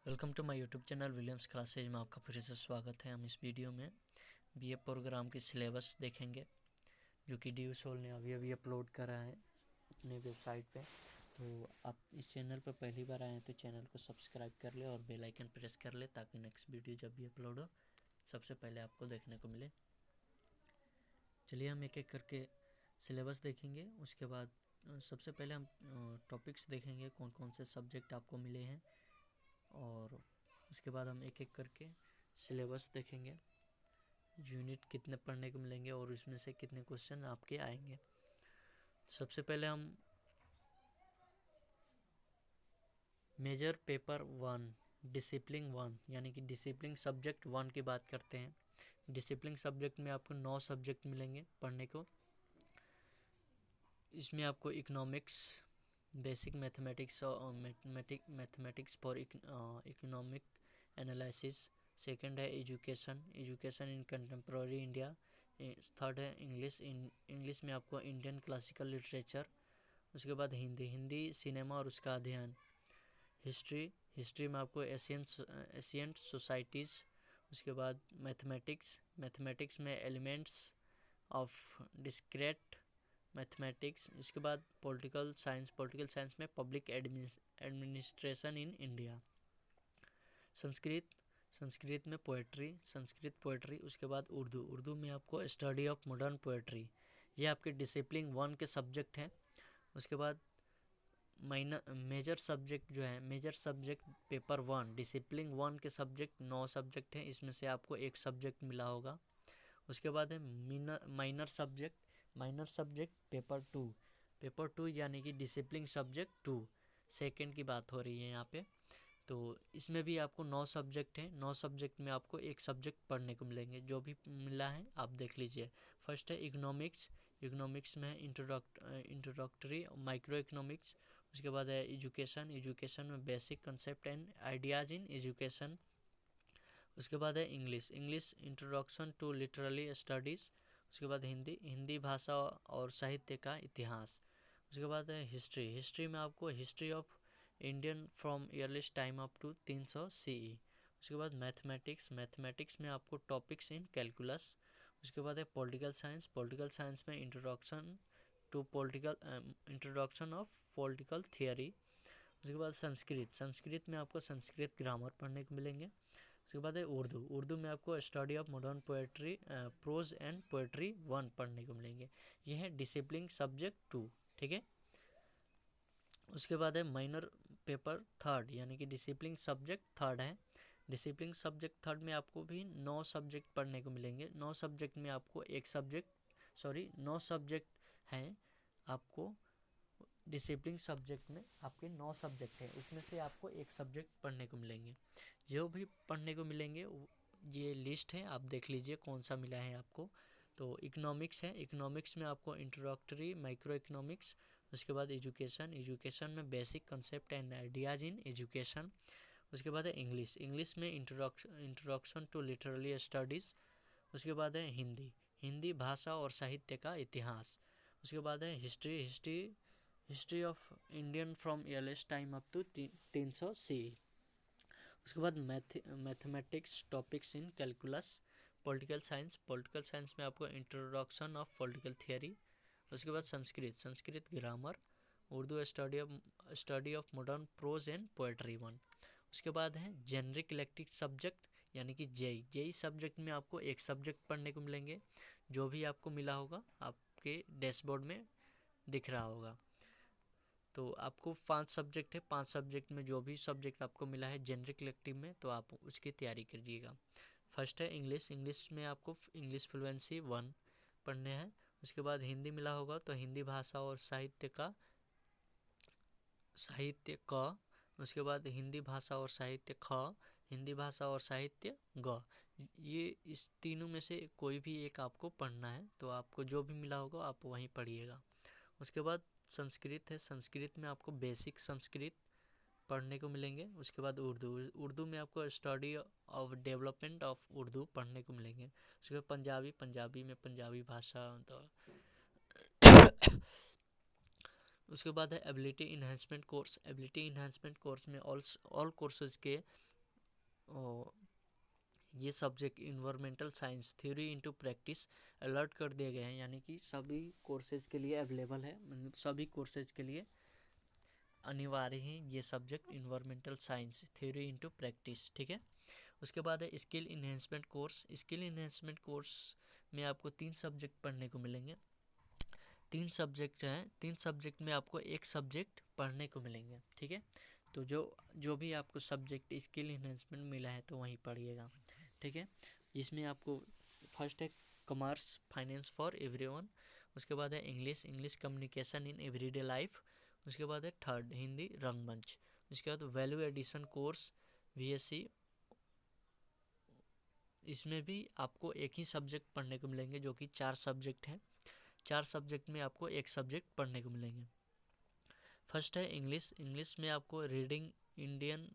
Welcome to my YouTube channel Williams classes में आपका फिर से स्वागत है। हम इस वीडियो में बीए प्रोग्राम की सिलेबस देखेंगे जो कि डी सोल ने अभी अभी अपलोड करा है अपने वेबसाइट पे। तो आप इस चैनल पर पहली बार आए हैं तो चैनल को सब्सक्राइब कर ले और बेल आइकन प्रेस कर ले ताकि नेक्स्ट वीडियो जब भी अपलोड हो सबसे पहले आपको देखने को मिले। चलिए हम एक एक करके सिलेबस देखेंगे। उसके बाद सबसे पहले हम टॉपिक्स देखेंगे कौन कौन से सब्जेक्ट आपको मिले हैं, और उसके बाद हम एक एक करके सिलेबस देखेंगे, यूनिट कितने पढ़ने को मिलेंगे और उसमें से कितने क्वेश्चन आपके आएंगे। सबसे पहले हम मेजर पेपर 1 डिसिप्लिन 1 यानी कि डिसिप्लिन सब्जेक्ट 1 की बात करते हैं। डिसिप्लिन सब्जेक्ट में आपको 9 सब्जेक्ट मिलेंगे पढ़ने को। इसमें आपको इकोनॉमिक्स, बेसिक मैथमेटिक्स और mathematics for economic analysis. Second है education, education in contemporary India. Third है इंग्लिश, इंग्लिश में आपको इंडियन क्लासिकल लिटरेचर। उसके बाद हिंदी, हिंदी सिनेमा और उसका अध्ययन। हिस्ट्री, हिस्ट्री में आपको एशियंट सोसाइटीज़। उसके बाद मैथमेटिक्स, मैथमेटिक्स में एलिमेंट्स ऑफ डिस्क्रीट मैथमेटिक्स। इसके बाद पॉलिटिकल साइंस, पॉलिटिकल साइंस में public administration in India. Sanskrit, Sanskrit में पोएट्री, संस्कृत पोएट्री। उसके बाद उर्दू, उर्दू में आपको स्टडी ऑफ मॉडर्न पोएट्री। ये आपके डिसिप्लिन 1 के सब्जेक्ट हैं। उसके बाद माइनर मेजर सब्जेक्ट जो है, मेजर सब्जेक्ट पेपर 1 डिसिप्लिन 1 के सब्जेक्ट 9 सब्जेक्ट हैं, इसमें से आपको एक सब्जेक्ट मिला होगा। उसके बाद है minor subject, minor subject paper 2, paper 2 यानी कि डिसिप्लिन सब्जेक्ट 2 सेकेंड की बात हो रही है यहाँ पे। तो इसमें भी आपको 9 सब्जेक्ट हैं, 9 सब्जेक्ट में आपको एक सब्जेक्ट पढ़ने को मिलेंगे। जो भी मिला है आप देख लीजिए। फर्स्ट है इकोनॉमिक्स, इकोनॉमिक्स में है इंट्रोडक्टरी माइक्रो इकोनॉमिक्स। उसके बाद है एजुकेशन, एजुकेशन में basic concept and ideas in education. उसके बाद है English, English introduction to literary studies. उसके बाद हिंदी, हिंदी भाषा और साहित्य का इतिहास। उसके बाद है हिस्ट्री, हिस्ट्री में आपको history of Indian from earliest time up to 300 CE। उसके बाद मैथमेटिक्स, मैथमेटिक्स में आपको टॉपिक्स इन कैलकुलस। उसके बाद है पॉलिटिकल साइंस, पॉलिटिकल साइंस में introduction to political, introduction of political theory. उसके बाद संस्कृत, संस्कृत में आपको संस्कृत ग्रामर पढ़ने को मिलेंगे। उसके बाद है उर्दू, उर्दू में आपको study of modern poetry, prose and poetry 1 पढ़ने को मिलेंगे। ये है डिसिप्लिन सब्जेक्ट 2, ठीक है। उसके बाद है माइनर पेपर 3 यानी कि डिसिप्लिन सब्जेक्ट 3 है। डिसिप्लिन सब्जेक्ट 3 में आपको भी 9 सब्जेक्ट पढ़ने को मिलेंगे। 9 सब्जेक्ट में आपको एक सब्जेक्ट, सॉरी 9 सब्जेक्ट हैं आपको। डिसिप्लिन सब्जेक्ट में आपके 9 सब्जेक्ट हैं, उसमें से आपको एक सब्जेक्ट पढ़ने को मिलेंगे। जो भी पढ़ने को मिलेंगे ये लिस्ट है, आप देख लीजिए कौन सा मिला है आपको। तो इकोनॉमिक्स है, इकोनॉमिक्स में आपको इंट्रोडक्टरी माइक्रो इकोनॉमिक्स। उसके बाद एजुकेशन, एजुकेशन में basic concept and ideas in education. उसके बाद है इंग्लिश, इंग्लिश में इंट्रोडक्शन टू लिटरेरी स्टडीज़। उसके बाद है हिंदी, हिंदी भाषा और साहित्य का इतिहास। उसके बाद है history, history history of Indian from earliest time up to 300 CE। उसके बाद mathematics topics in calculus. Political science, political science में आपको इंट्रोडक्शन ऑफ पॉलिटिकल थियरी। उसके बाद Sanskrit, Sanskrit grammar. Urdu study of modern prose and poetry 1। उसके बाद है जेनरिक इलेक्टिव सब्जेक्ट यानी कि जेई, जेई सब्जेक्ट में आपको एक सब्जेक्ट पढ़ने को मिलेंगे। जो भी आपको मिला होगा आपके डैशबोर्ड में दिख रहा होगा। तो आपको 5 सब्जेक्ट है, 5 सब्जेक्ट में जो भी सब्जेक्ट आपको मिला है जेनरिक इलेक्टिव में तो आप उसकी तैयारी करिएगा। फर्स्ट है इंग्लिश, इंग्लिश में आपको इंग्लिश फ्लुएंसी 1 पढ़ने हैं। उसके बाद हिंदी मिला होगा तो हिंदी भाषा और साहित्य का, साहित्य क। उसके बाद हिंदी भाषा और साहित्य ख, हिंदी भाषा और साहित्य ग। ये इस तीनों में से कोई भी एक आपको पढ़ना है, तो आपको जो भी मिला होगा आप वहीं पढ़िएगा। उसके बाद संस्कृत है, संस्कृत में आपको बेसिक संस्कृत पढ़ने को मिलेंगे। उसके बाद उर्दू, उर्दू में आपको study of development of Urdu पढ़ने को मिलेंगे। उसके बाद पंजाबी, पंजाबी में पंजाबी भाषा तो उसके बाद है ability enhancement course, ability enhancement course में ऑल कोर्सेज के ये subject environmental science theory into practice alert कर दिए गए हैं, यानी कि सभी कोर्सेज के लिए अवेलेबल है, मतलब सभी कोर्सेज के लिए अनिवार्य है ये subject environmental science theory into practice. ठीक है, उसके बाद है skill enhancement course. Skill enhancement course में आपको 3 सब्जेक्ट पढ़ने को मिलेंगे। 3 सब्जेक्ट हैं, 3 सब्जेक्ट में आपको एक सब्जेक्ट पढ़ने को मिलेंगे। ठीक है, तो जो भी आपको सब्जेक्ट स्किल इन्हेंसमेंट मिला है तो वहीं पढ़िएगा। ठीक है, जिसमें आपको फर्स्ट है कॉमर्स फाइनेंस फॉर एवरीवन, उसके बाद है English communication in everyday life, उसके बाद है थर्ड हिंदी रंगमंच, उसके बाद वैल्यू एडिशन कोर्स VSc। इसमें भी आपको एक ही सब्जेक्ट पढ़ने को मिलेंगे, जो कि 4 सब्जेक्ट हैं। 4 सब्जेक्ट में आपको एक सब्जेक्ट पढ़ने को मिलेंगे। फर्स्ट है इंग्लिश में आपको reading Indian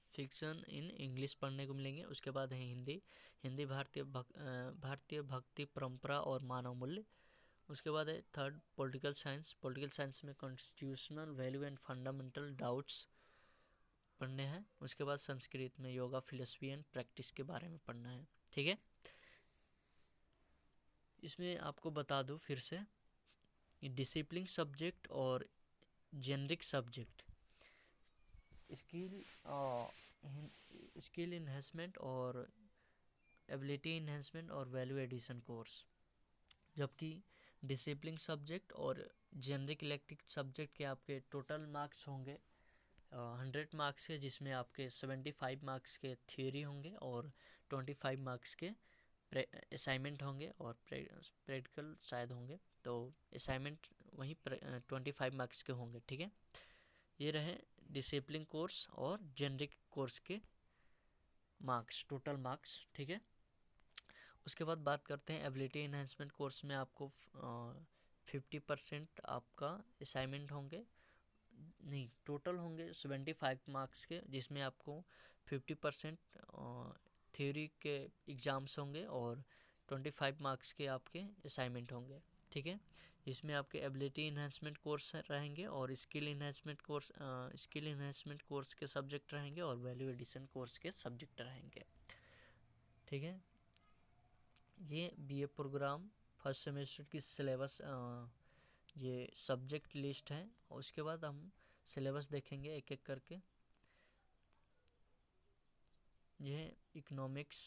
fiction in English पढ़ने को मिलेंगे। उसके बाद है हिंदी भारतीय भक्ति परंपरा और मानव मूल्य। उसके बाद है थर्ड पॉलिटिकल साइंस में constitutional value and fundamental doubts पढ़ने हैं। उसके बाद संस्कृत में योगा फिलोसफी एंड प्रैक्टिस के बारे में पढ़ना है। ठीक है, इसमें आपको बता दूं फिर से, डिसिप्लिन सब्जेक्ट और जेनरिक सब्जेक्ट, स्किल इन्हेंसमेंट और एबिलिटी इन्हेंसमेंट और वैल्यू एडिशन कोर्स, जबकि डिसिप्लिन सब्जेक्ट और जेनरिक इलेक्टिव सब्जेक्ट के आपके टोटल मार्क्स होंगे 100 मार्क्स के, जिसमें आपके 75 मार्क्स के थ्योरी होंगे और 25 मार्क्स के असाइनमेंट होंगे और प्रैक्टिकल शायद होंगे, तो असाइनमेंट वहीं 25 मार्क्स के होंगे। ठीक है, ये रहे डिसिप्लिन कोर्स और जेनरिक कोर्स के मार्क्स, टोटल मार्क्स। ठीक है, उसके बाद बात करते हैं एबिलिटी इन्हेंसमेंट कोर्स में आपको 50% आपका असाइनमेंट होंगे, नहीं टोटल होंगे 75 मार्क्स के, जिसमें आपको 50% थ्योरी के एग्ज़ाम्स होंगे और 25 मार्क्स के आपके असाइनमेंट होंगे। ठीक है, इसमें आपके एबिलिटी इन्हेंसमेंट कोर्स रहेंगे और स्किल इन्हेंसमेंट कोर्स के सब्जेक्ट रहेंगे और वैल्यू एडिशन कोर्स के सब्जेक्ट रहेंगे। ठीक है, ये BA प्रोग्राम फर्स्ट सेमेस्टर की सिलेबस, ये सब्जेक्ट लिस्ट है। उसके बाद हम सिलेबस देखेंगे एक एक करके। यह economics,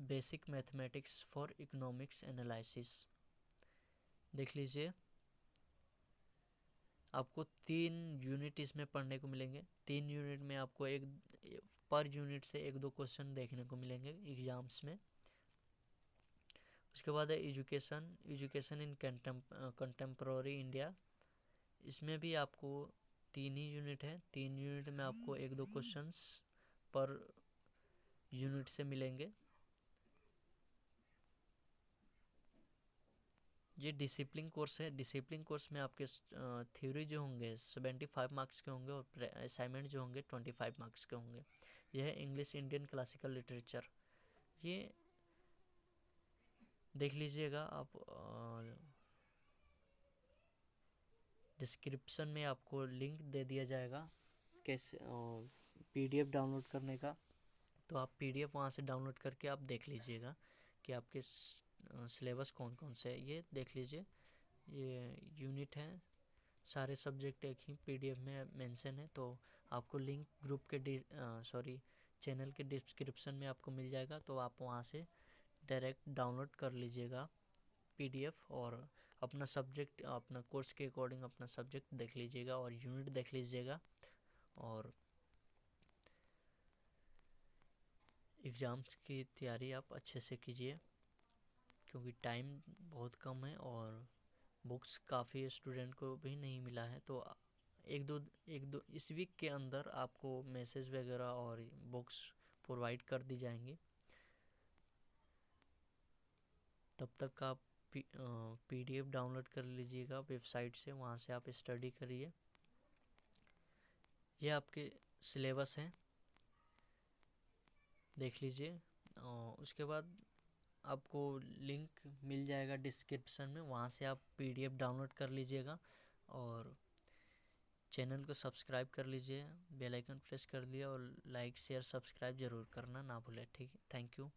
basic mathematics for economics analysis देख लीजिए। आपको 3 यूनिट इसमें पढ़ने को मिलेंगे। 3 यूनिट में आपको पर यूनिट से 1-2 क्वेश्चन देखने को मिलेंगे एग्जाम्स में। उसके बाद है एजुकेशन इन कंटेम्प्रोरी इंडिया। इसमें भी आपको 3 ही यूनिट है। 3 यूनिट में आपको 1-2 क्वेश्चंस पर यूनिट से मिलेंगे। ये डिसिप्लिन कोर्स है। डिसिप्लिन कोर्स में आपके थ्योरी जो होंगे 75 मार्क्स के होंगे और असाइनमेंट जो होंगे 25 मार्क्स के होंगे। यह है इंग्लिश इंडियन क्लासिकल लिटरेचर, ये देख लीजिएगा आप। डिस्क्रिप्शन में आपको लिंक दे दिया जाएगा कैसे PDF डाउनलोड करने का, तो आप PDF वहाँ से डाउनलोड करके आप देख लीजिएगा कि आपके सिलेबस कौन कौन से है। ये देख लीजिए, ये यूनिट है, सारे सब्जेक्ट एक ही PDF में मेंशन है, तो आपको लिंक ग्रुप के चैनल के डिस्क्रिप्शन में आपको मिल जाएगा, तो आप वहाँ से डायरेक्ट डाउनलोड कर लीजिएगा PDF और अपना सब्जेक्ट, अपना कोर्स के अकॉर्डिंग अपना सब्जेक्ट देख लीजिएगा और यूनिट देख लीजिएगा और एग्ज़ाम्स की तैयारी आप अच्छे से कीजिए, क्योंकि टाइम बहुत कम है और बुक्स काफ़ी स्टूडेंट को भी नहीं मिला है। तो एक दो इस वीक के अंदर आपको मैसेज वगैरह और बुक्स प्रोवाइड कर दी जाएंगी। तब तक आप PDF डाउनलोड कर लीजिएगा वेबसाइट से, वहाँ से आप स्टडी करिए। ये आपके सिलेबस हैं, देख लीजिए। उसके बाद आपको लिंक मिल जाएगा डिस्क्रिप्शन में, वहाँ से आप PDF डाउनलोड कर लीजिएगा और चैनल को सब्सक्राइब कर लीजिए, बेल आइकन प्रेस कर दिया और लाइक शेयर सब्सक्राइब ज़रूर करना ना भूलें। ठीक है, थैंक यू।